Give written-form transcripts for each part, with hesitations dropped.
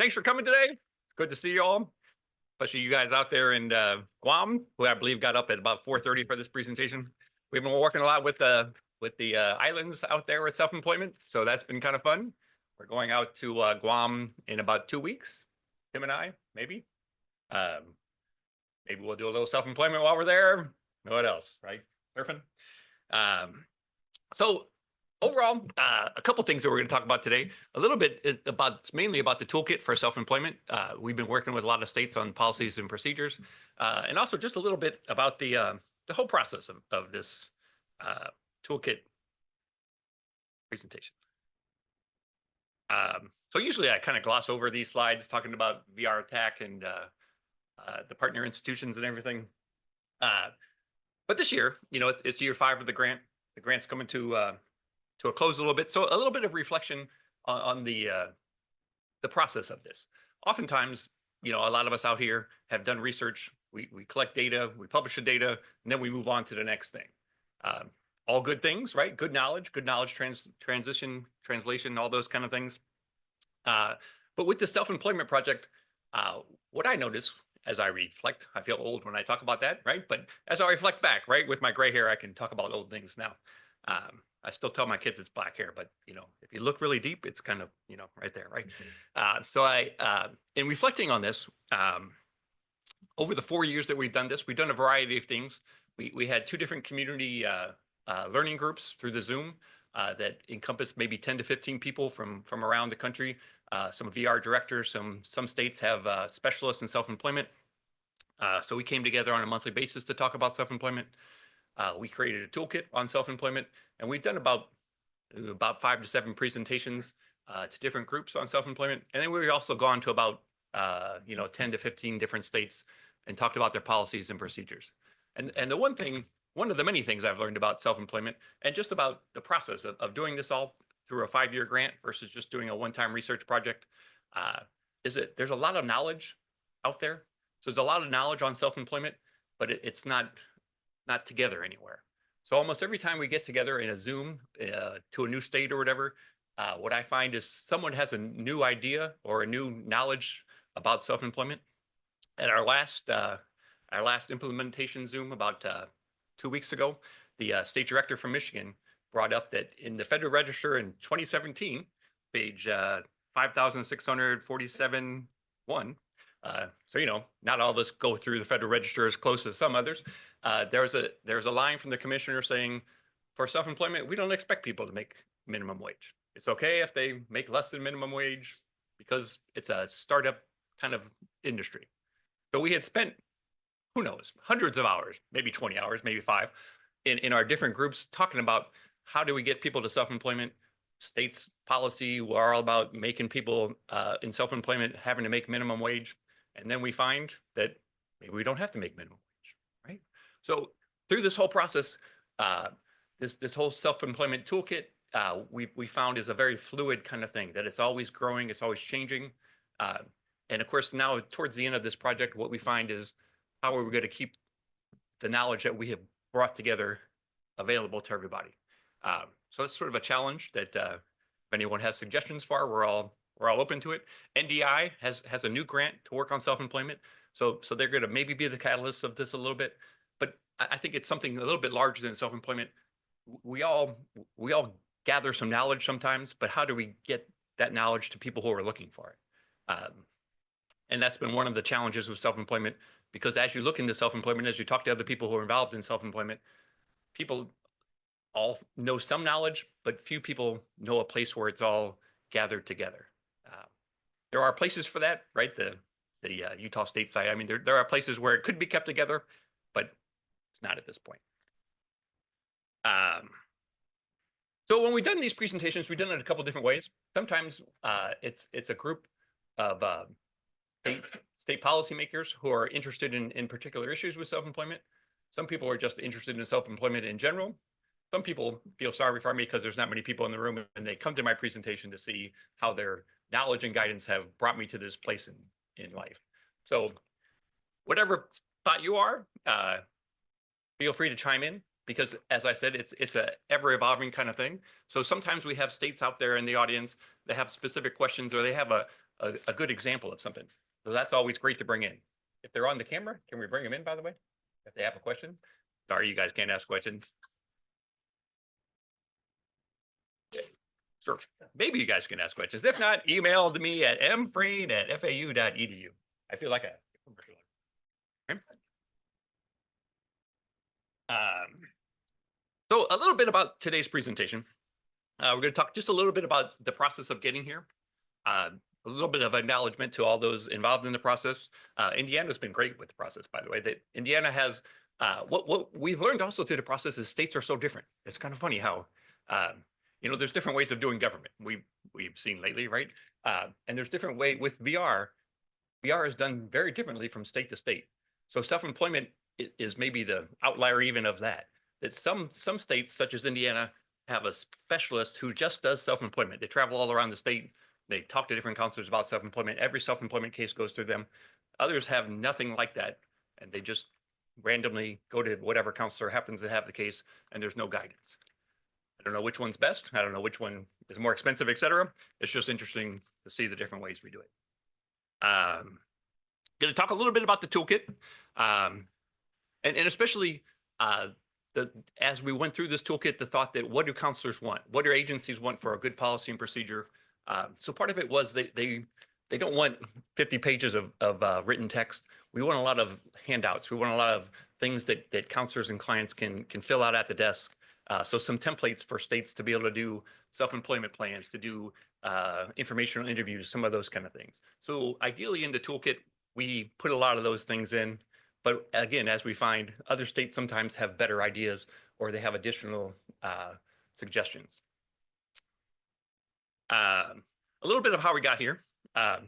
thanks for coming today. Good to see you all, especially you guys out there in Guam, who I believe got up at about 4:30 for this presentation. We've been working a lot with the islands out there with self-employment, so that's been kind of fun. We're going out to Guam in about 2 weeks, Tim and I, maybe. Maybe we'll do a little self-employment while we're there. What else, right? Surfing. So overall, a couple things that we're going to talk about today. A little bit is mainly about the toolkit for self-employment. We've been working with a lot of states on policies and procedures, and also just a little bit about the whole process of this toolkit presentation. So usually I kind of gloss over these slides talking about VR attack and the partner institutions and everything. But this year, you know, it's year 5 of the grant. The grant's coming to a close a little bit. So a little bit of reflection on the process of this. Oftentimes, you know, a lot of us out here have done research. We collect data, we publish the data, and then we move on to the next thing. All good things, right? Good knowledge, translation, all those kind of things. But with the self-employment project, what I notice as I reflect, I feel old when I talk about that, right? But as I reflect back, right, with my gray hair, I can talk about old things now. I still tell my kids it's black hair, but you know, if you look really deep, it's kind of, you know, right there, right? So in reflecting on this, over the 4 years that we've done this, we've done a variety of things. We had 2 different community learning groups through the Zoom that encompassed maybe 10 to 15 people from around the country. Some VR directors, some states have specialists in self-employment. So we came together on a monthly basis to talk about self-employment. We created a toolkit on self-employment, and we've done about 5 to 7 presentations to different groups on self-employment. And then we've also gone to about 10 to 15 different states and talked about their policies and procedures. And one of the many things I've learned about self-employment and just about the process of doing this all through a 5-year grant versus just doing a one-time research project is that there's a lot of knowledge out there. So there's a lot of knowledge on self-employment, but it's not together anywhere. So almost every time we get together in a Zoom to a new state or whatever, what I find is someone has a new idea or a new knowledge about self-employment. At our last implementation Zoom about 2 weeks ago, the state director from Michigan brought up that in the Federal Register in 2017, page 5,647-1. So, you know, not all of us go through the Federal Register as close as some others. There's a line from the commissioner saying, for self-employment, we don't expect people to make minimum wage. It's okay if they make less than minimum wage because it's a startup kind of industry. So we had spent, who knows, hundreds of hours, maybe 20 hours, maybe 5, in our different groups talking about how do we get people to self-employment. States policy were all about making people in self-employment having to make minimum wage. And then we find that maybe we don't have to make minimum wage, right? So through this whole process, this whole self-employment toolkit, we found is a very fluid kind of thing, that it's always growing, it's always changing. And of course, now towards the end of this project, what we find is how are we going to keep the knowledge that we have brought together available to everybody? So it's sort of a challenge that if anyone has suggestions for, we're all open to it. NDI has a new grant to work on self-employment. So they're going to maybe be the catalyst of this a little bit, but I think it's something a little bit larger than self-employment. We all gather some knowledge sometimes, but how do we get that knowledge to people who are looking for it? And that's been one of the challenges with self-employment, because as you look into self-employment, as you talk to other people who are involved in self-employment, people all know some knowledge, but few people know a place where it's all gathered together. There are places for that, right? The Utah State side. I mean, there are places where it could be kept together, but it's not at this point. So when we've done these presentations, we've done it a couple different ways. Sometimes it's a group of state policymakers who are interested in particular issues with self-employment. Some people are just interested in self-employment in general. Some people feel sorry for me because there's not many people in the room, and they come to my presentation to see how their knowledge and guidance have brought me to this place in life. So whatever spot you are, feel free to chime in, because as I said, it's a ever evolving kind of thing. So sometimes we have states out there in the audience that have specific questions, or they have a a good example of something. So that's always great to bring in. If they're on the camera, can we bring them in, by the way? If they have a question? Sorry, you guys can't ask questions. Sure. Maybe you guys can ask questions. If not, email me at mfreed@fau.edu. I feel like a commercial. So a little bit about today's presentation. We're going to talk just a little bit about the process of getting here. A little bit of acknowledgement to all those involved in the process. Indiana's been great with the process, by the way. That Indiana has what we've learned also through the process is states are so different. It's kind of funny how there's different ways of doing government. We've seen lately, right? And there's different way with VR. VR is done very differently from state to state. So self-employment is maybe the outlier even of that. That some states, such as Indiana, have a specialist who just does self-employment. They travel all around the state. They talk to different counselors about self-employment. Every self-employment case goes through them. Others have nothing like that, and they just randomly go to whatever counselor happens to have the case, and there's no guidance. I don't know which one's best. I don't know which one is more expensive, et cetera. It's just interesting to see the different ways we do it. Going to talk a little bit about the toolkit, and especially as we went through this toolkit, the thought that what do counselors want? What do agencies want for a good policy and procedure? So part of it was they don't want 50 pages of written text. We want a lot of handouts. We want a lot of things that counselors and clients can fill out at the desk. So some templates for states to be able to do self-employment plans, to do informational interviews, some of those kind of things. So ideally in the toolkit, we put a lot of those things in. But again, as we find, other states sometimes have better ideas or they have additional suggestions. A little bit of how we got here. A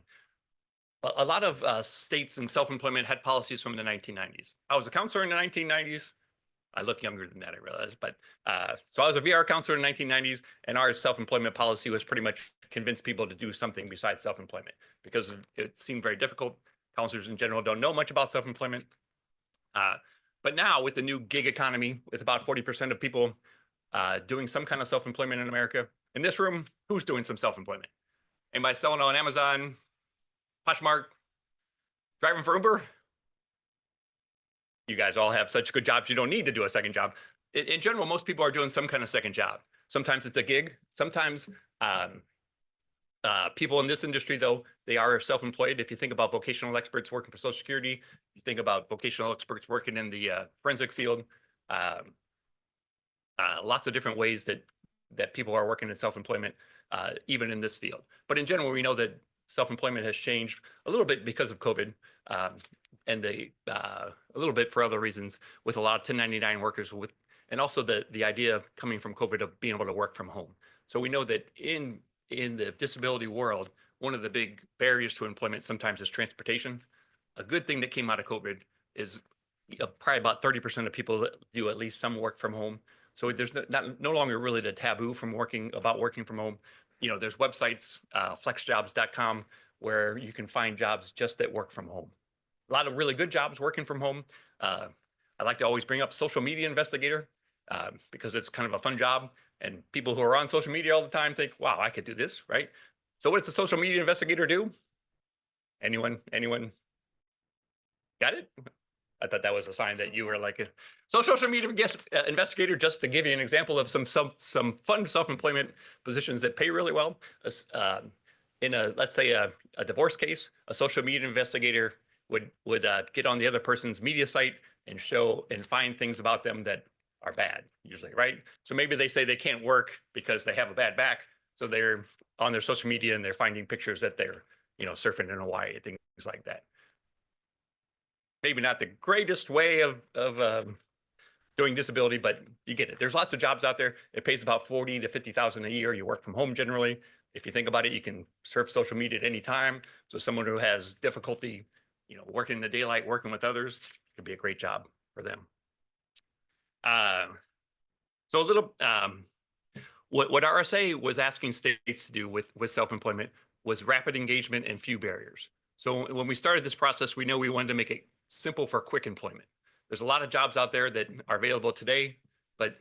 lot of states in self-employment had policies from the 1990s. I was a counselor in the 1990s. I look younger than that, I realize. But so I was a VR counselor in the 1990s, and our self-employment policy was pretty much convince people to do something besides self-employment because it seemed very difficult. Counselors in general don't know much about self-employment. But now with the new gig economy, with about 40% of people doing some kind of self-employment in America. In this room, who's doing some self-employment? Anybody selling on Amazon, Poshmark, driving for Uber? You guys all have such good jobs, you don't need to do a second job. In general, most people are doing some kind of second job. Sometimes it's a gig. Sometimes people in this industry, though, they are self-employed. If you think about vocational experts working for Social Security, you think about vocational experts working in the forensic field, lots of different ways that people are working in self-employment, even in this field. But in general, we know that self-employment has changed a little bit because of COVID, and a little bit for other reasons with a lot of 1099 workers and also the idea coming from COVID of being able to work from home. So we know that in the disability world, one of the big barriers to employment sometimes is transportation. A good thing that came out of COVID is probably about 30% of people do at least some work from home. So there's no longer really the taboo from working from home. There's websites, flexjobs.com, where you can find jobs just that work from home. A lot of really good jobs working from home. I like to always bring up social media investigator because it's kind of a fun job. And people who are on social media all the time think, wow, I could do this, right? So what does a social media investigator do? Anyone got it? I thought that was a sign that you were like a social media investigator, just to give you an example of some fun self-employment positions that pay really well. In let's say a divorce case, a social media investigator would get on the other person's media site and show and find things about them that are bad, usually, right? So maybe they say they can't work because they have a bad back. So they're on their social media and they're finding pictures that they're, surfing in Hawaii, things like that. Maybe not the greatest way of doing disability, but you get it. There's lots of jobs out there. It pays about $40,000 to $50,000 a year. You work from home generally. If you think about it, you can surf social media at any time. So someone who has difficulty, working in the daylight, working with others, could be a great job for them. So a little, what RSA was asking states to do with self-employment was rapid engagement and few barriers. So when we started this process, we know we wanted to make it simple for quick employment. There's a lot of jobs out there that are available today, but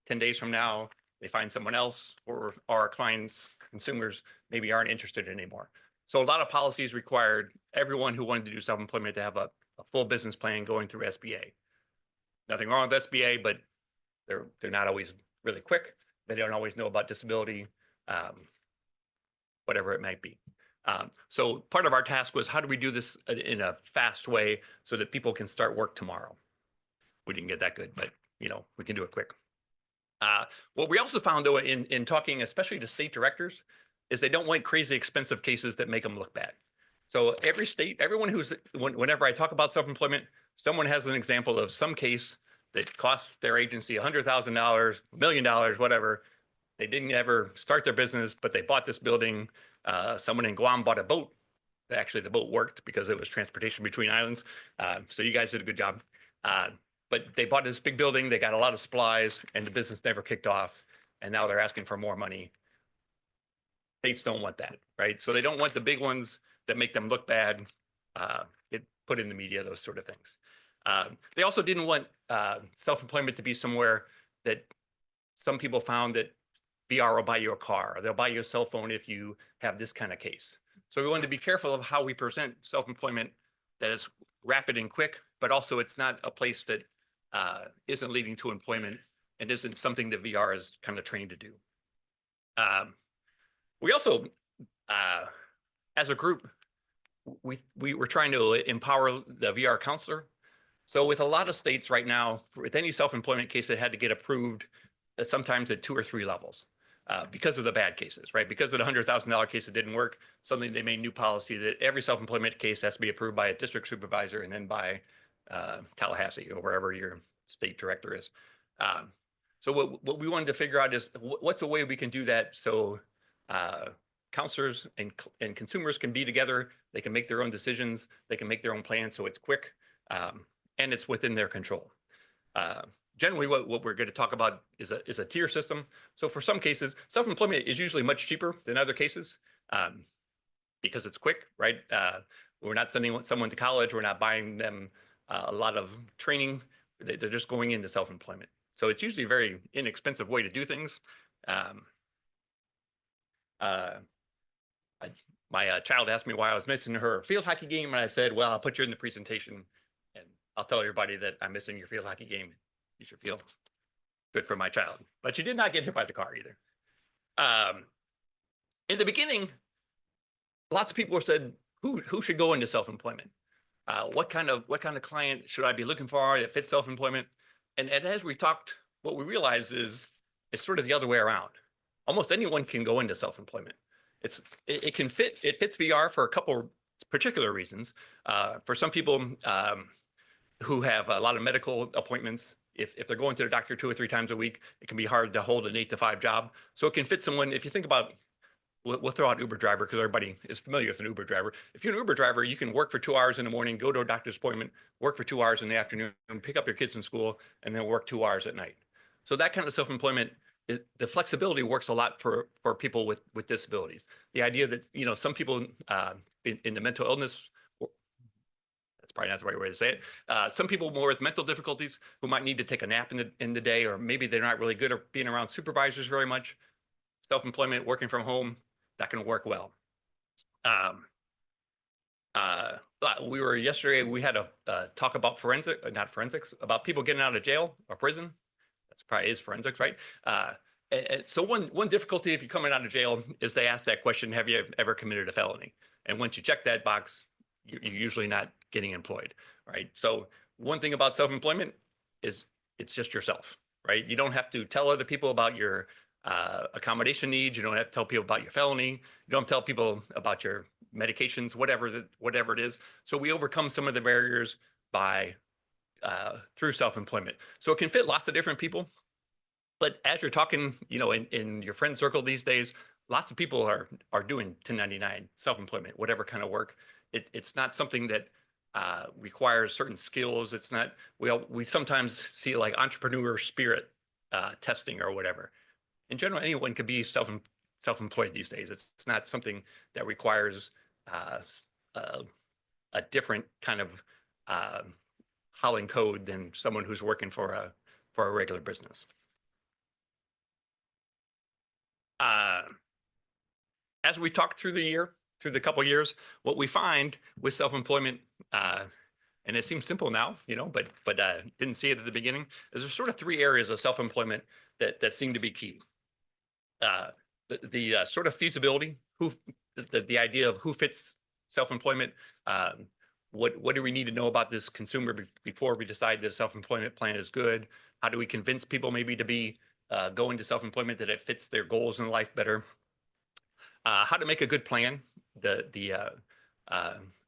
10 days from now, they find someone else, or our clients, consumers, maybe aren't interested anymore. So a lot of policies required everyone who wanted to do self-employment to have a full business plan going through SBA. Nothing wrong with SBA, but they're not always really quick. They don't always know about disability, whatever it might be. So part of our task was, how do we do this in a fast way so that people can start work tomorrow? We didn't get that good, but we can do it quick. What we also found, though, in talking especially to state directors, is they don't want crazy expensive cases that make them look bad. So every state, everyone whenever I talk about self-employment, someone has an example of some case that costs their agency $100,000, $1 million, whatever. They didn't ever start their business, but they bought this building. Someone in Guam bought a boat. Actually, the boat worked because it was transportation between islands. So you guys did a good job. But they bought this big building. They got a lot of supplies, and the business never kicked off. And now they're asking for more money. States don't want that, right? So they don't want the big ones that make them look bad, get put in the media, those sort of things. They also didn't want self-employment to be somewhere that some people found that VR will buy you a car, or they'll buy you a cell phone if you have this kind of case. So we wanted to be careful of how we present self-employment that is rapid and quick, but also it's not a place that isn't leading to employment and isn't something that VR is kind of trained to do. We also, as a group, we were trying to empower the VR counselor. So with a lot of states right now, with any self-employment case that had to get approved, sometimes at 2 or 3 levels because of the bad cases, right? Because of the $100,000 case that didn't work, suddenly they made new policy that every self-employment case has to be approved by a district supervisor and then by Tallahassee or wherever your state director is. So what we wanted to figure out is what's a way we can do that so counselors and consumers can be together. They can make their own decisions. They can make their own plans, so it's quick and it's within their control. Generally, what we're going to talk about is a tier system. So for some cases, self-employment is usually much cheaper than other cases because it's quick, right? We're not sending someone to college. We're not buying them a lot of training. They're just going into self-employment. So it's usually a very inexpensive way to do things. My child asked me why I was missing her field hockey game, and I said, well, I'll put you in the presentation, and I'll tell everybody that I'm missing your field hockey game. You should feel good for my child. But she did not get hit by the car either. In the beginning, lots of people said, who should go into self-employment? What kind of client should I be looking for that fits self-employment? And as we talked, what we realized is it's sort of the other way around. Almost anyone can go into self-employment. It fits VR for a couple particular reasons. For some people who have a lot of medical appointments, if they're going to the doctor 2 or 3 times a week, it can be hard to hold an 8 to 5 job. So it can fit someone. If you think about, we'll throw out Uber driver because everybody is familiar with an Uber driver. If you're an Uber driver, you can work for 2 hours in the morning, go to a doctor's appointment, work for 2 hours in the afternoon, pick up your kids from school, and then work 2 hours at night. So that kind of self-employment, the flexibility works a lot for people with disabilities. The idea that some people in the mental illness, that's probably not the right way to say it. Some people more with mental difficulties who might need to take a nap in the day, or maybe they're not really good at being around supervisors very much. Self-employment, working from home, that can work well. Yesterday we had a talk about about people getting out of jail or prison. That's probably is forensics, right? And so one difficulty if you're coming out of jail is they ask that question, have you ever committed a felony? And once you check that box, you're usually not getting employed, right? So one thing about self-employment is it's just yourself, right? You don't have to tell other people about your accommodation needs. You don't have to tell people about your felony. You don't tell people about your medications, whatever it is. So we overcome some of the barriers through self-employment. So it can fit lots of different people. But as you're talking, in your friend circle these days, lots of people are doing 1099 self-employment, whatever kind of work. It's not something that requires certain skills. It's not. We sometimes see like entrepreneur spirit testing or whatever. In general, anyone could be self-employed these days. It's not something that requires a different kind of hauling code than someone who's working for a regular business. As we talked through the year, through the couple of years, what we find with self-employment, and it seems simple now, but didn't see it at the beginning, is there's sort of three areas of self-employment that seem to be key. The sort of feasibility, the idea of who fits self-employment. What do we need to know about this consumer before we decide that a self-employment plan is good? How do we convince people maybe to be go into self-employment, that it fits their goals in life better? How to make a good plan, the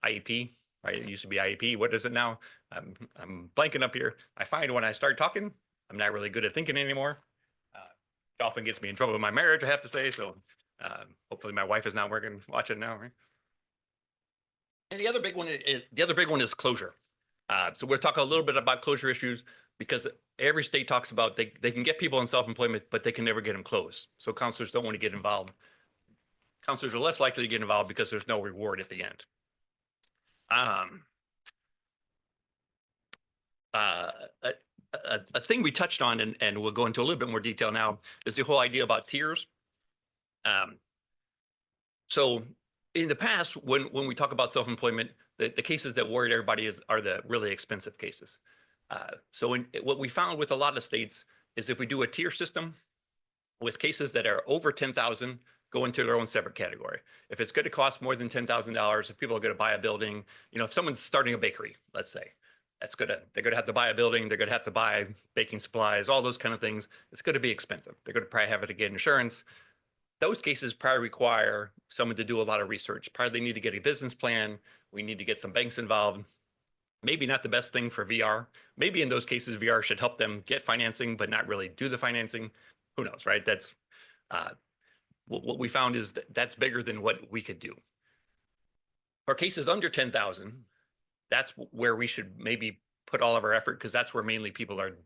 IEP, right? It used to be IEP. What is it now? I'm blanking up here. I find when I start talking, I'm not really good at thinking anymore. It often gets me in trouble in my marriage, I have to say. So hopefully my wife is not watching now, right? And the other big one is closure. So we'll talk a little bit about closure issues, because every state talks about they can get people in self-employment, but they can never get them closed. So counselors don't want to get involved. Counselors are less likely to get involved because there's no reward at the end. A thing we touched on, and we'll go into a little bit more detail now, is the whole idea about tiers. So in the past, when we talk about self-employment, the cases that worried everybody are the really expensive cases. So what we found with a lot of states is if we do a tier system with cases that are over 10,000, go into their own separate category. If it's going to cost more than $10,000, if people are going to buy a building, if someone's starting a bakery, let's say, they're going to have to buy a building, they're going to have to buy baking supplies, all those kind of things. It's going to be expensive. They're going to probably have to get insurance. Those cases probably require someone to do a lot of research. Probably need to get a business plan. We need to get some banks involved. Maybe not the best thing for VR. Maybe in those cases, VR should help them get financing, but not really do the financing. Who knows, right? That's what we found is that's bigger than what we could do. For cases under 10,000, that's where we should maybe put all of our effort, because that's where mainly people are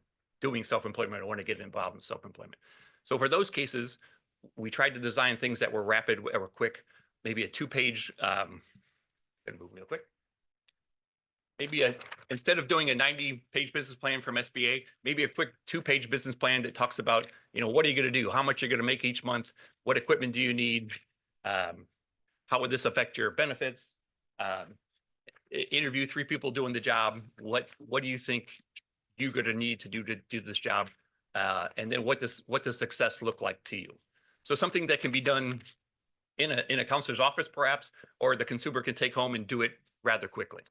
doing self-employment or want to get involved in self-employment. So for those cases, we tried to design things that were rapid or quick, maybe a two-page, gonna move real quick. Maybe instead of doing a 90-page business plan from SBA, maybe a quick 2-page business plan that talks about, what are you going to do? How much you're going to make each month? What equipment do you need? How would this affect your benefits? Interview 3 people doing the job. What do you think you're going to need to do this job? And then what does success look like to you? So something that can be done in a counselor's office, perhaps, or the consumer can take home and do it rather quickly.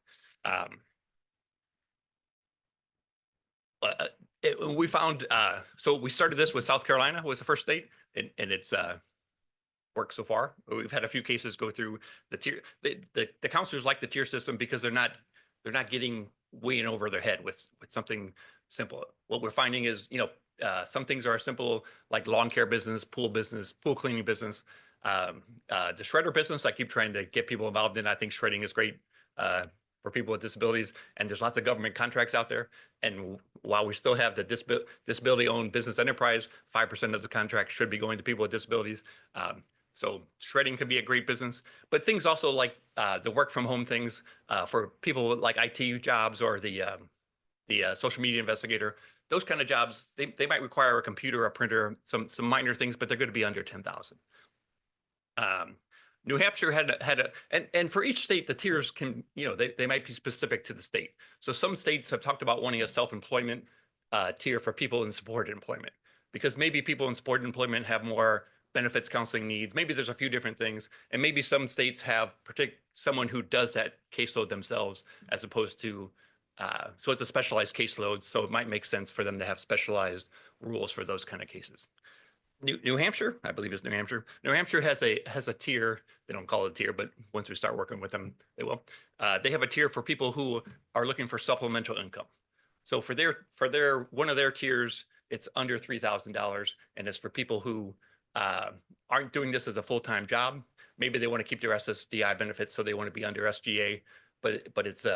We found, so we started this with South Carolina was the first state, and it's worked so far. We've had a few cases go through the tier. The counselors like the tier system because they're not getting way in over their head with something simple. What we're finding is, some things are simple, like lawn care business, pool cleaning business, the shredder business. I keep trying to get people involved in. I think shredding is great for people with disabilities, and there's lots of government contracts out there. And while we still have the disability-owned business enterprise, 5% of the contract should be going to people with disabilities. So shredding can be a great business, but things also like the work-from-home things for people with like IT jobs or the social media investigator. Those kind of jobs, they might require a computer, a printer, some minor things, but they're going to be under 10,000. New Hampshire had and for each state, the tiers can, they might be specific to the state. So some states have talked about wanting a self-employment tier for people in supported employment, because maybe people in supported employment have more benefits counseling needs. Maybe there's a few different things. And maybe some states have someone who does that caseload themselves, as opposed to, so it's a specialized caseload. So it might make sense for them to have specialized rules for those kind of cases. New Hampshire, I believe it's New Hampshire. New Hampshire has a tier. They don't call it a tier, but once we start working with them, they will. They have a tier for people who are looking for supplemental income. So for one of their tiers, it's under $3,000, and it's for people who aren't doing this as a full-time job. Maybe they want to keep their SSDI benefits, so they want to be under SGA, but it's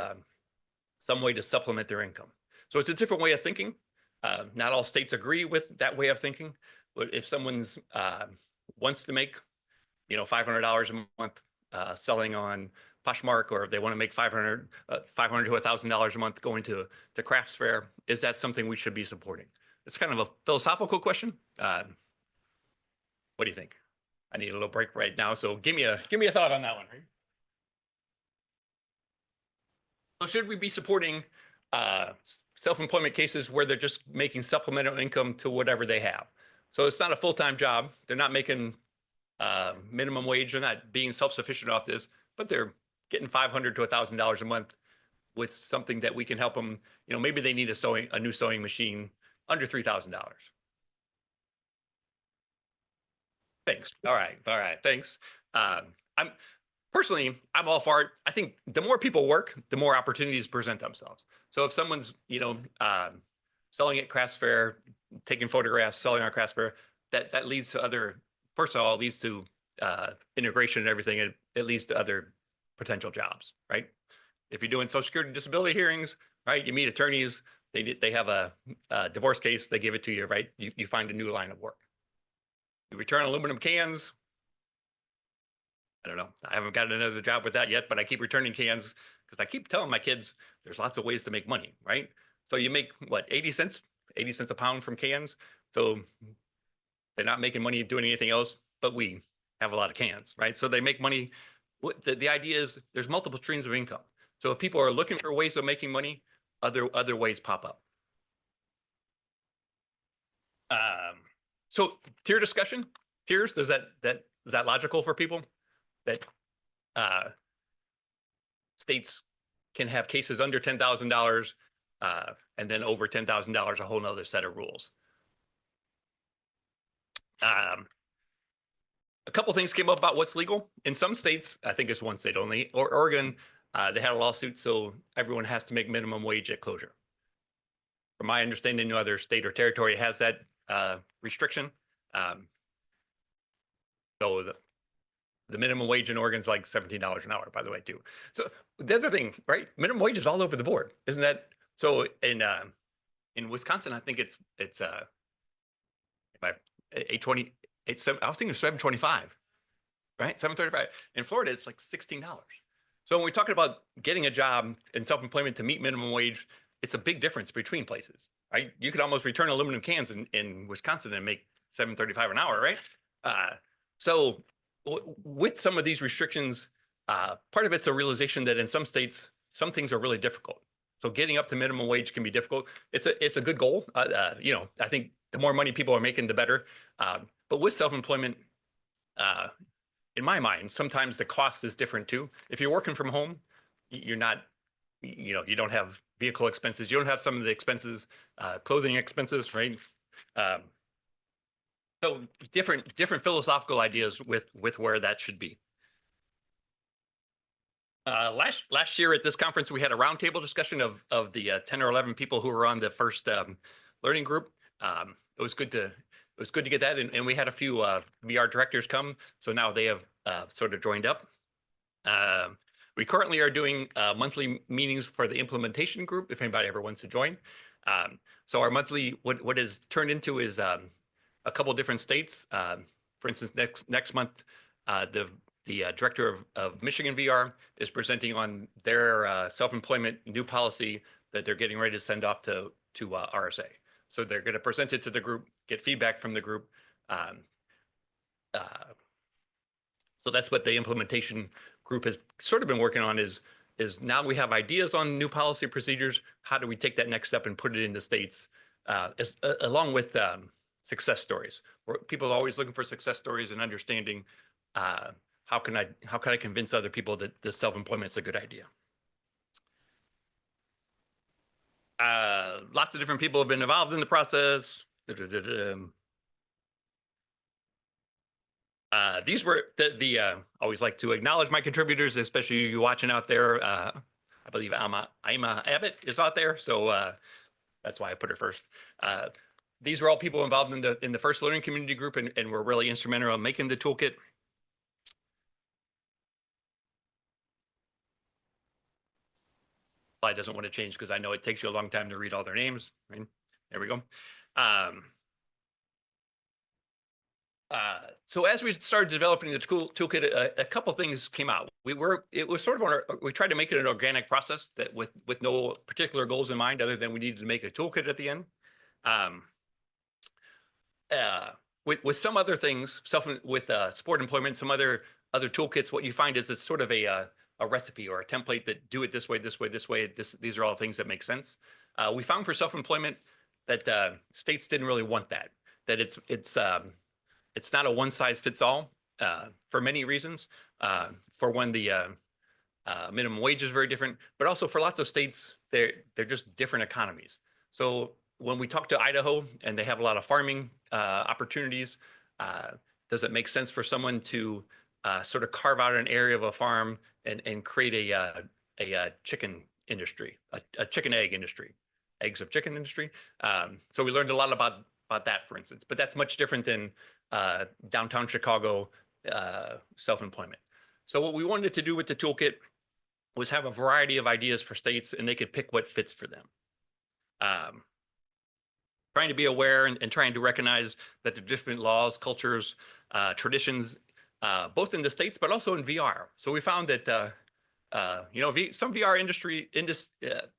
some way to supplement their income. So it's a different way of thinking. Not all states agree with that way of thinking. But if someone's wants to make, $500 a month selling on Poshmark, or if they want to make $500 to $1,000 a month going to crafts fair, is that something we should be supporting? It's kind of a philosophical question. What do you think? I need a little break right now. So give me a thought on that one. Right? So should we be supporting self-employment cases where they're just making supplemental income to whatever they have? So it's not a full-time job. They're not making minimum wage. They're not being self-sufficient off this, but they're getting $500 to $1,000 a month with something that we can help them. Maybe they need a new sewing machine under $3,000. Thanks. All right. Thanks. I'm personally, I'm all for it. I think the more people work, the more opportunities present themselves. So if someone's, selling at crafts fair, taking photographs, selling our crafts fair, that leads to other. First of all, it leads to integration and everything. It leads to other potential jobs, right? If you're doing Social Security disability hearings, right, you meet attorneys. They have a divorce case. They give it to you, right? You find a new line of work. You return aluminum cans. I don't know. I haven't gotten another job with that yet, but I keep returning cans because I keep telling my kids there's lots of ways to make money, right? So you make what, 80 cents a pound from cans. So they're not making money doing anything else, but we have a lot of cans, right? So they make money. The idea is there's multiple streams of income. So if people are looking for ways of making money, other ways pop up. So tier discussion, tiers, is that logical for people? That states can have cases under $10,000 and then over $10,000, a whole nother set of rules. A couple things came up about what's legal. In some states, I think it's one state only, or Oregon, they had a lawsuit, so everyone has to make minimum wage at closure. From my understanding, no other state or territory has that restriction. So the minimum wage in Oregon is like $17 an hour, by the way, too. So the other thing, right? Minimum wage is all over the board, isn't that? So in Wisconsin, I think it's 820. I was thinking 725, right? 735. In Florida, it's like $16. So when we're talking about getting a job in self-employment to meet minimum wage, it's a big difference between places, right? You could almost return aluminum cans in Wisconsin and make $7.35 an hour, right? So with some of these restrictions, part of it's a realization that in some states, some things are really difficult. So getting up to minimum wage can be difficult. It's a good goal. I think the more money people are making, the better. But with self-employment, in my mind, sometimes the cost is different too. If you're working from home, you're not, you don't have vehicle expenses. You don't have some of the expenses, clothing expenses, right? So different philosophical ideas with where that should be. Last year at this conference, we had a roundtable discussion of the 10 or 11 people who were on the first learning group. It was good to get that, and we had a few VR directors come, so now they have sort of joined up. We currently are doing monthly meetings for the implementation group, if anybody ever wants to join. So our monthly, what is turned into is a couple different states. For instance, next month, the director of Michigan VR is presenting on their self-employment new policy that they're getting ready to send off to RSA. So they're going to present it to the group, get feedback from the group. So that's what the implementation group has sort of been working on is now we have ideas on new policy procedures. How do we take that next step and put it in the states along with success stories? Where people are always looking for success stories and understanding how can I convince other people that the self-employment is a good idea. Lots of different people have been involved in the process. These were always like to acknowledge my contributors, especially you watching out there. I believe Ima Abbott is out there, so that's why I put her first. These were all people involved in the first learning community group and were really instrumental in making the toolkit. Slide doesn't want to change because I know it takes you a long time to read all their names. Right? There we go. So as we started developing the toolkit, a couple things came out. It was sort of we tried to make it an organic process that with no particular goals in mind, other than we needed to make a toolkit at the end. with some other things, support employment, some other toolkits, what you find is it's sort of a recipe or a template that do it this way, this way, this way. These are all things that make sense. We found for self-employment that states didn't really want that. That it's not a one size fits all for many reasons. For one, the minimum wage is very different, but also for lots of states, they're just different economies. So when we talk to Idaho and they have a lot of farming opportunities, does it make sense for someone to sort of carve out an area of a farm and create a chicken industry, a chicken egg industry, eggs of chicken industry? So we learned a lot about that, for instance, but that's much different than downtown Chicago self-employment. So what we wanted to do with the toolkit was have a variety of ideas for states, and they could pick what fits for them. Trying to be aware and trying to recognize that the different laws, cultures, traditions, both in the states, but also in VR. So we found that, some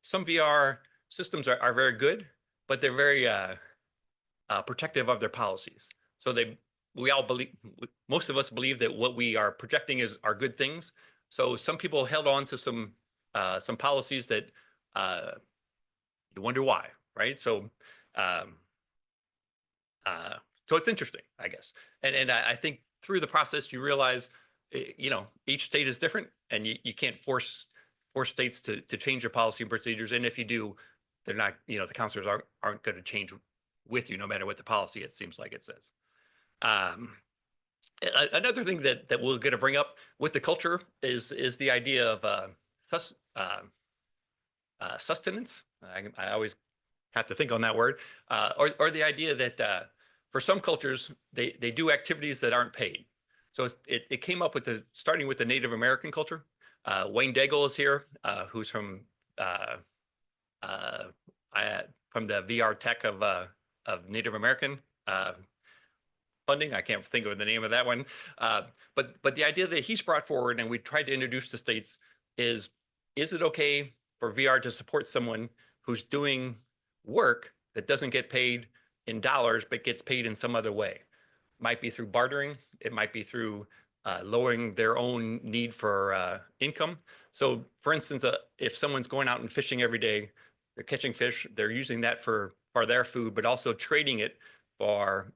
some VR systems are very good, but they're very protective of their policies. So most of us believe that what we are projecting are good things. So some people held on to some policies that you wonder why, right? So it's interesting, I guess. And I think through the process, you realize, each state is different, and you can't force states to change their policy and procedures. And if you do, they're not, the counselors aren't going to change with you, no matter what the policy, it seems like it says. Another thing that we're going to bring up with the culture is the idea of sustenance. I always have to think on that word, or the idea that for some cultures they do activities that aren't paid. So it came up with starting with the Native American culture. Wayne Daigle is here, who's from the VR tech of Native American funding. I can't think of the name of that one. But the idea that he's brought forward and we tried to introduce to states is it okay for VR to support someone who's doing work that doesn't get paid in dollars, but gets paid in some other way? Might be through bartering. It might be through lowering their own need for income. So for instance, if someone's going out and fishing every day, they're catching fish, they're using that for their food, but also trading it for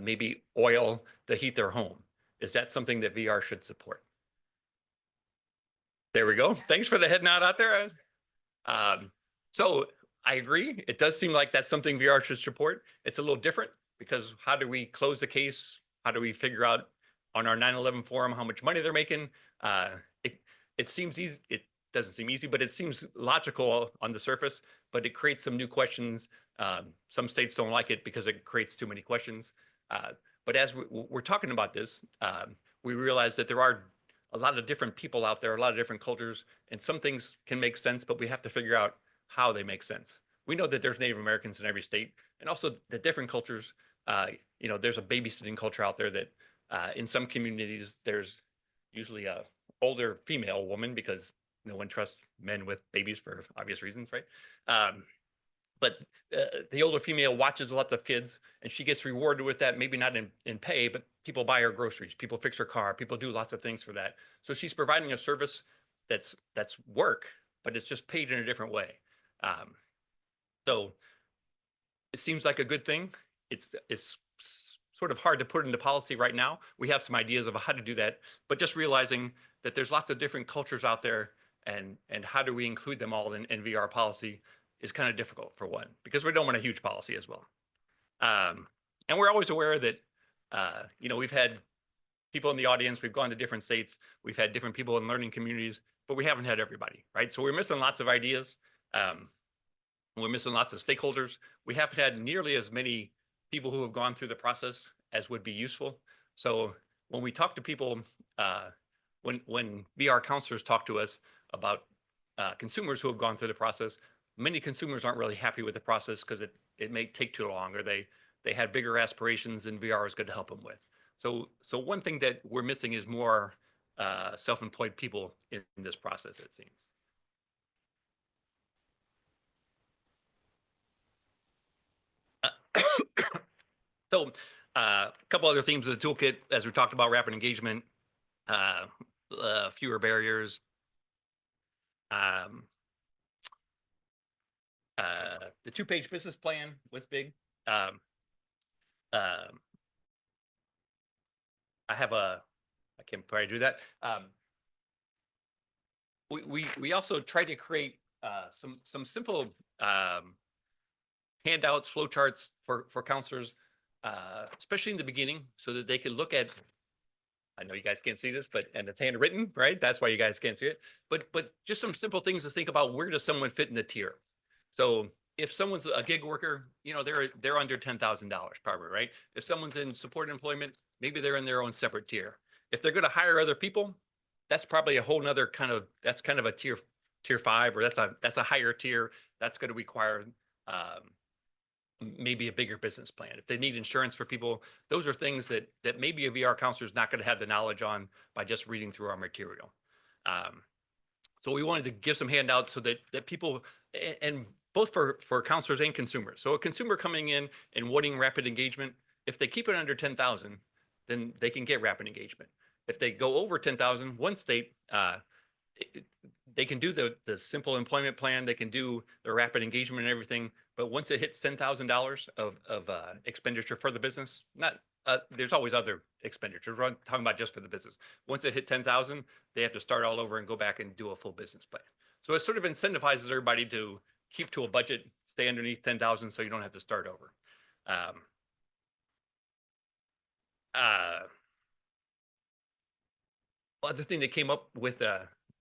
maybe oil to heat their home. Is that something that VR should support? There we go. Thanks for the head nod out there. So I agree. It does seem like that's something VR should support. It's a little different because how do we close the case? How do we figure out on our 9/11 forum how much money they're making? It seems easy. It doesn't seem easy, but it seems logical on the surface, but it creates some new questions. Some states don't like it because it creates too many questions. But as we're talking about this, we realize that there are a lot of different people out there, a lot of different cultures, and some things can make sense, but we have to figure out how they make sense. We know that there's Native Americans in every state, and also the different cultures. There's a babysitting culture out there that in some communities, there's usually a older female woman because no one trusts men with babies for obvious reasons, right? But the older female watches lots of kids and she gets rewarded with that, maybe not in pay, but people buy her groceries, people fix her car, people do lots of things for that. So she's providing a service that's work, but it's just paid in a different way. So it seems like a good thing. It's sort of hard to put into policy right now. We have some ideas of how to do that, but just realizing that there's lots of different cultures out there, and how do we include them all in VR policy is kind of difficult, for one, because we don't want a huge policy as well. And we're always aware that, we've had people in the audience, we've gone to different states, we've had different people in learning communities, but we haven't had everybody, right? So we're missing lots of ideas. We're missing lots of stakeholders. We haven't had nearly as many people who have gone through the process as would be useful. So when we talk to people, when VR counselors talk to us about consumers who have gone through the process, many consumers aren't really happy with the process because it may take too long, or they had bigger aspirations than VR is going to help them with. So one thing that we're missing is more self-employed people in this process, it seems. So A couple other themes of the toolkit, as we talked about: rapid engagement, fewer barriers. Um, the 2-page business plan was big. Um, um, I can probably do that. We also tried to create some simple handouts, flowcharts for counselors, especially in the beginning, so that they could look at. I know you guys can't see this, and it's handwritten, right? That's why you guys can't see it. But just some simple things to think about: where does someone fit in the tier? So if someone's a gig worker, they're under $10,000 probably, right? If someone's in support employment, maybe they're in their own separate tier. If they're going to hire other people, that's probably a whole nother that's kind of a tier 5, or that's a higher tier. That's going to require um, maybe a bigger business plan. If they need insurance for people, those are things that maybe a VR counselor is not going to have the knowledge on by just reading through our material. So we wanted to give some handouts so that people, and both for counselors and consumers. So a consumer coming in and wanting rapid engagement, if they keep it under 10,000, then they can get rapid engagement. If they go over 10,000, one state, they can do the simple employment plan, they can do the rapid engagement and everything. But once it hits $10,000 of expenditure for the business, not there's always other expenditures. We're talking about just for the business. Once it hit 10,000, they have to start all over and go back and do a full business plan. So it sort of incentivizes everybody to keep to a budget, stay underneath 10,000, so you don't have to start over. Other thing that came up with,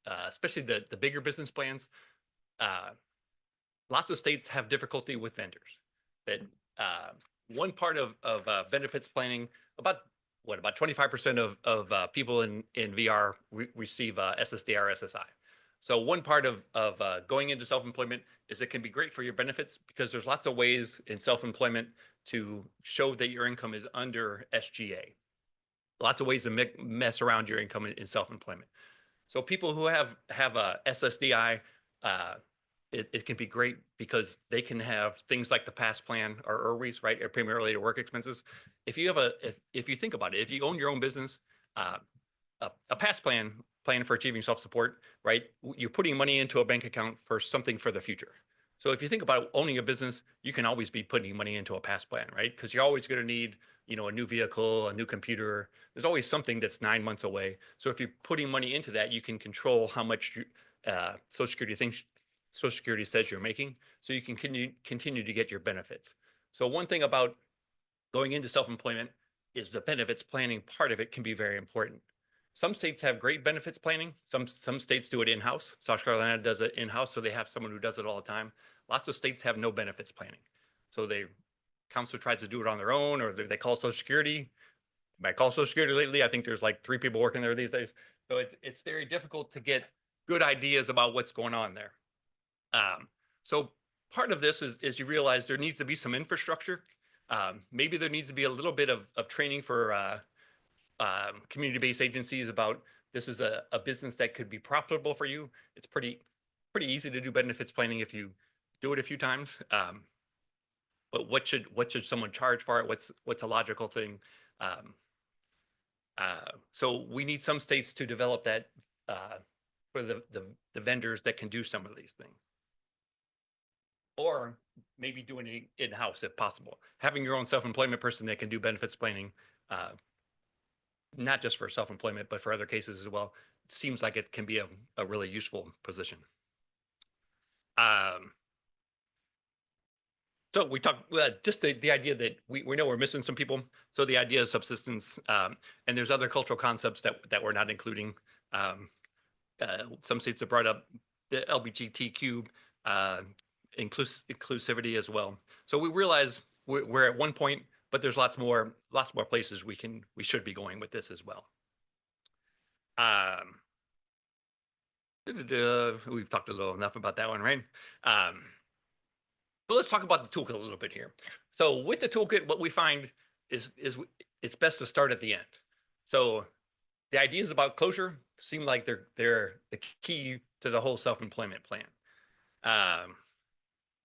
especially the bigger business plans, lots of states have difficulty with vendors. That one part of benefits planning, about 25% of people in VR receive SSDR, SSI. So one part of going into self-employment is it can be great for your benefits, because there's lots of ways in self-employment to show that your income is under SGA. Lots of ways to mess around your income in self-employment. So people who have a SSDI, it can be great because they can have things like the PASS plan or IRWIs, right? Or premium related work expenses. If you have if you think about it, if you own your own business, a PASS plan for achieving self-support, right? You're putting money into a bank account for something for the future. So if you think about owning a business, you can always be putting money into a PASS plan, right? Because you're always going to need, a new vehicle, a new computer. There's always something that's 9 months away. So if you're putting money into that, you can control how much Social Security says you're making, so you can continue to get your benefits. So one thing about going into self-employment is the benefits planning part of it can be very important. Some states have great benefits planning. Some states do it in-house. South Carolina does it in-house, so they have someone who does it all the time. Lots of states have no benefits planning. So counselor tries to do it on their own, or they call Social Security. I call Social Security lately. I think there's like 3 people working there these days. So it's very difficult to get good ideas about what's going on there. So part of this is you realize there needs to be some infrastructure. Maybe there needs to be a little bit of training for community-based agencies about this is a business that could be profitable for you. It's pretty easy to do benefits planning if you do it a few times. But what should someone charge for it? What's a logical thing? So we need some states to develop that for the vendors that can do some of these things. Or maybe doing it in-house if possible. Having your own self-employment person that can do benefits planning, not just for self-employment, but for other cases as well, seems like it can be a really useful position. So we talked just the idea that we know we're missing some people. So the idea of subsistence, and there's other cultural concepts that we're not including. Some states have brought up the LGBTQ inclusivity as well. So we realize we're at one point, but there's lots more places we should be going with this as well. We've talked a little enough about that one, right? So let's talk about the toolkit a little bit here. So with the toolkit, what we find is it's best to start at the end. So the ideas about closure seem like they're the key to the whole self-employment plan.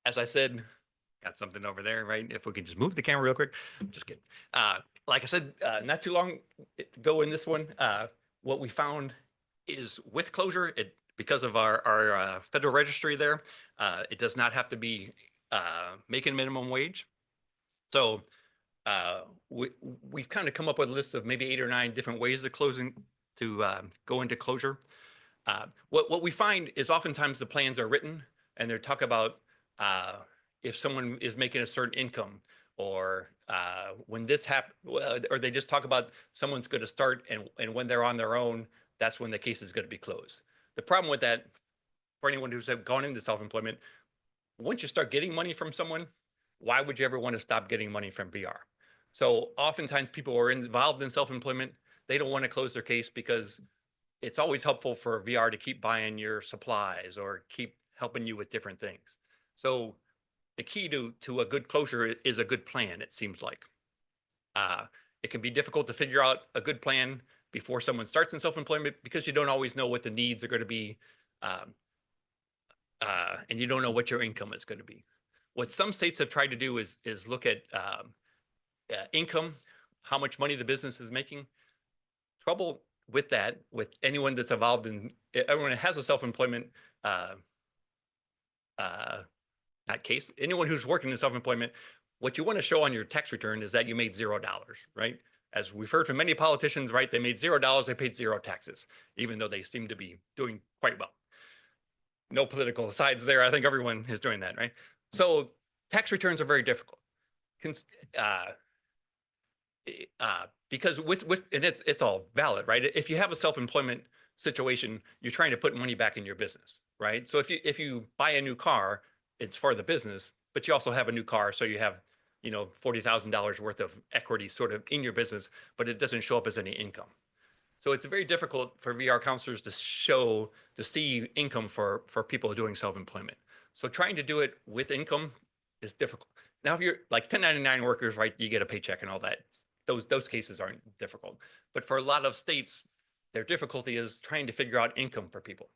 As I said, got something over there, right? If we could just move the camera real quick. Just kidding. Like I said, not too long ago in this one, what we found is with closure, because of our federal registry there, it does not have to be making minimum wage. So we've kind of come up with a list of maybe 8 or 9 different ways of closing to go into closure. What we find is oftentimes the plans are written and they talk about if someone is making a certain income, or when this happens, or they just talk about someone's going to start and when they're on their own, that's when the case is going to be closed. The problem with that, for anyone who's gone into self-employment, once you start getting money from someone, why would you ever want to stop getting money from VR? So oftentimes people are involved in self-employment. They don't want to close their case because it's always helpful for VR to keep buying your supplies or keep helping you with different things. So the key to a good closure is a good plan, it seems like. It can be difficult to figure out a good plan before someone starts in self-employment because you don't always know what the needs are going to be, and you don't know what your income is going to be. What some states have tried to do is look at income, how much money the business is making. Trouble with that, with anyone that's involved in, everyone that has a self-employment not case, anyone who's working in self-employment, what you want to show on your tax return is that you made $0, right? As we've heard from many politicians, right? They made $0, they paid 0 taxes, even though they seem to be doing quite well. No political sides there. I think everyone is doing that, right? So tax returns are very difficult. Because with and it's all valid, right? If you have a self-employment situation, you're trying to put money back in your business, right? So if you buy a new car, it's for the business, but you also have a new car, so you have, $40,000 worth of equity sort of in your business, but it doesn't show up as any income. So it's very difficult for VR counselors to see income for people doing self-employment. So trying to do it with income is difficult. Now, if you're like 1099 workers, right, you get a paycheck and all that. Those cases aren't difficult. But for a lot of states, their difficulty is trying to figure out income for people.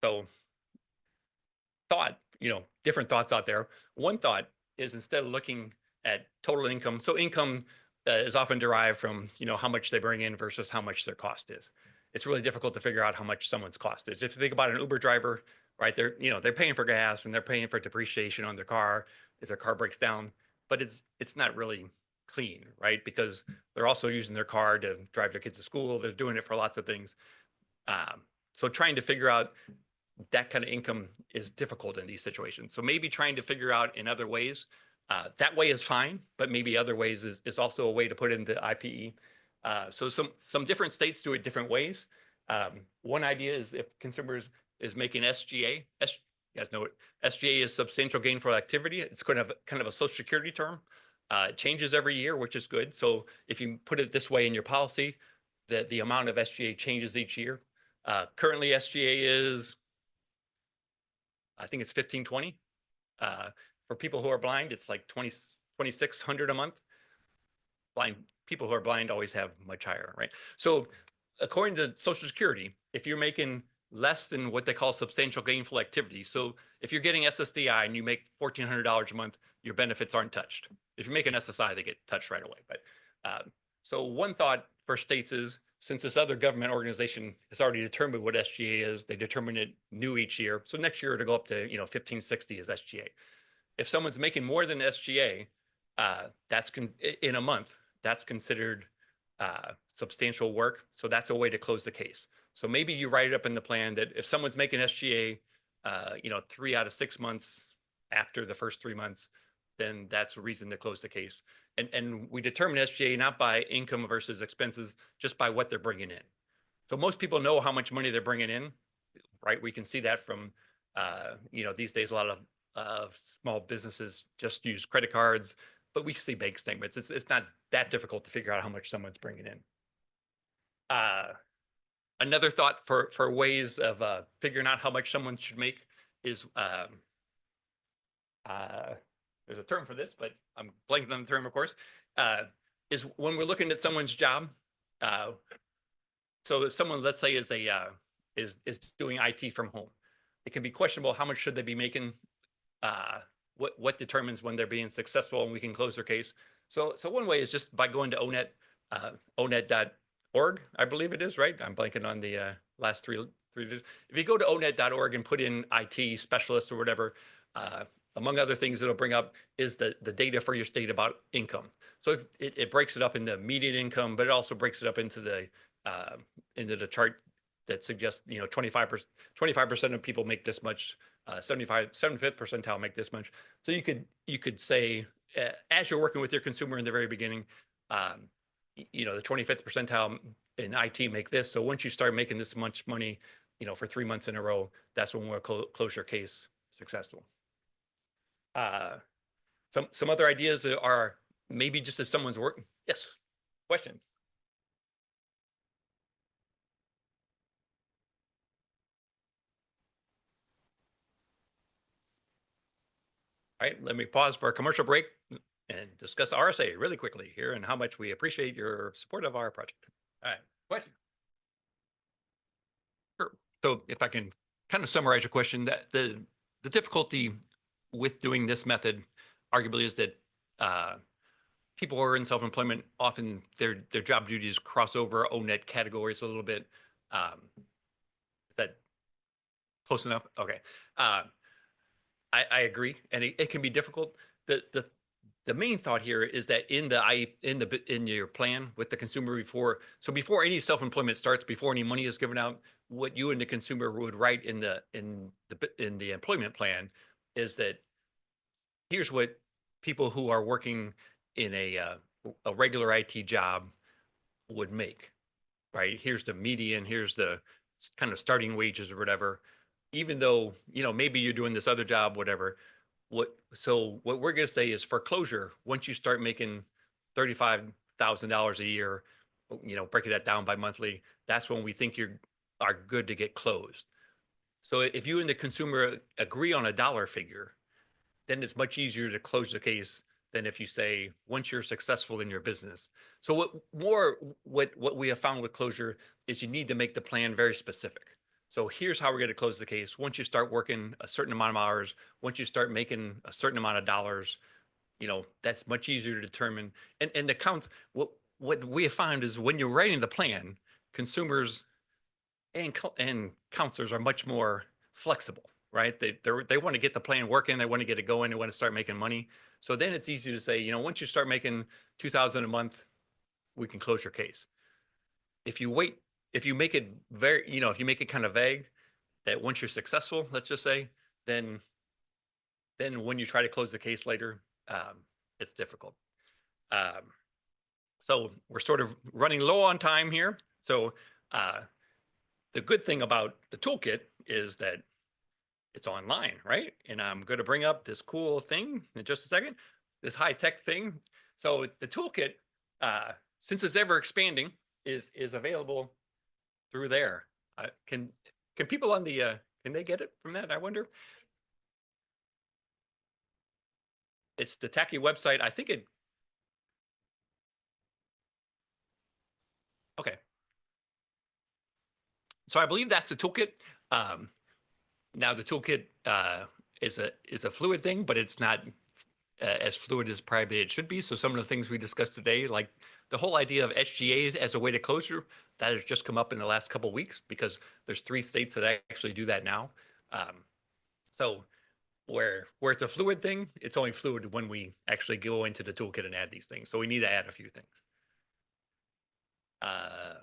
So different thoughts out there. One thought is, instead of looking at total income, so income is often derived from, how much they bring in versus how much their cost is. It's really difficult to figure out how much someone's cost is. If you think about an Uber driver, right, they're paying for gas and they're paying for depreciation on their car if their car breaks down, but it's not really clean, right? Because they're also using their car to drive their kids to school. They're doing it for lots of things. So trying to figure out that kind of income is difficult in these situations. So maybe trying to figure out in other ways. That way is fine, but maybe other ways is also a way to put in the IPE. So some different states do it different ways. One idea is if consumers is making SGA. You guys know what SGA is, substantial gainful activity. It's kind of a Social Security term. It changes every year, which is good. So if you put it this way in your policy, the amount of SGA changes each year. Currently, SGA is, I think it's 1520. For people who are blind, it's like 2,600 a month. Blind people who are blind always have much higher, right? So according to Social Security, if you're making less than what they call substantial gainful activity, so if you're getting SSDI and you make $1,400 a month, your benefits aren't touched. If you make an SSI, they get touched right away. But so one thought for states is, since this other government organization has already determined what SGA is, they determine it new each year. So next year it'll go up to 1560 is SGA. If someone's making more than SGA, that's in a month, that's considered substantial work. So that's a way to close the case. So maybe you write it up in the plan that if someone's making SGA, 3 out of 6 months after the first 3 months, then that's a reason to close the case. And we determine SGA not by income versus expenses, just by what they're bringing in. So most people know how much money they're bringing in, right? We can see that from, these days, a lot of small businesses just use credit cards, but we see bank statements. It's not that difficult to figure out how much someone's bringing in. Another thought for ways of figuring out how much someone should make is, there's a term for this, but I'm blanking on the term, of course, is when we're looking at someone's job. So if someone, let's say, is doing IT from home, it can be questionable how much should they be making what determines when they're being successful and we can close their case. So one way is just by going to ONET, onet.org, I believe it is, right? I'm blanking on the last three. If you go to onet.org and put in IT specialist or whatever, among other things it'll bring up is the data for your state about income. So it breaks it up into median income, but it also breaks it up into the chart that suggests, 25% of people make this much, 75th percentile make this much. So you could say, as you're working with your consumer in the very beginning, the 25th percentile in IT make this. So once you start making this much money, for 3 months in a row, that's when we'll close your case successful. Some other ideas are maybe just if someone's working. Yes, question. All right, let me pause for a commercial break and discuss RSA really quickly here and how much we appreciate your support of our project. All right, question. Sure. So if I can kind of summarize your question, that the difficulty with doing this method arguably is that people who are in self-employment, often their job duties cross over ONET categories a little bit. Is that close enough? Okay. I agree, and it can be difficult. The main thought here is that in your plan with the consumer before any self-employment starts, before any money is given out, what you and the consumer would write in the employment plan is that here's what people who are working in a regular IT job would make, right? Here's the median, here's the kind of starting wages or whatever. Even though, maybe you're doing this other job, whatever. What we're going to say is for closure, once you start making $35,000 a year, breaking that down by monthly, that's when we think you are good to get closed. So if you and the consumer agree on a dollar figure, then it's much easier to close the case than if you say, once you're successful in your business. So what we have found with closure is you need to make the plan very specific. So here's how we're going to close the case. Once you start working a certain amount of hours, once you start making a certain amount of dollars, that's much easier to determine. And the count, what we have found is when you're writing the plan, consumers and counselors are much more flexible, right? They want to get the plan working, they want to get it going, they want to start making money. So then it's easy to say, once you start making $2,000 a month, we can close your case. If you make it very, if you make it kind of vague, that once you're successful, let's just say, then when you try to close the case later, it's difficult. So we're sort of running low on time here. So the good thing about the toolkit is that it's online, right? And I'm going to bring up this cool thing in just a second, this high-tech thing. So the toolkit, since it's ever expanding, is available through there. Can people on the can they get it from that? I wonder. It's the tacky website. I think it. Okay. So I believe that's a toolkit. Now the toolkit is a fluid thing, but it's not as fluid as probably it should be. So some of the things we discussed today, like the whole idea of SGA as a way to closure, that has just come up in the last couple of weeks because there's 3 states that actually do that now. So where it's a fluid thing, it's only fluid when we actually go into the toolkit and add these things. So we need to add a few things. I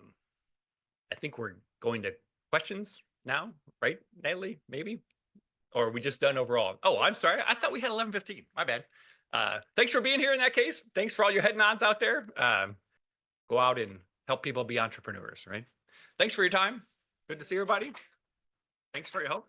think we're going to questions now, right, Natalie? Maybe, or are we just done overall? Oh, I'm sorry. I thought we had 11:15. My bad. Thanks for being here in that case. Thanks for all your head nods out there. Go out and help people be entrepreneurs, right? Thanks for your time. Good to see everybody. Thanks for your help.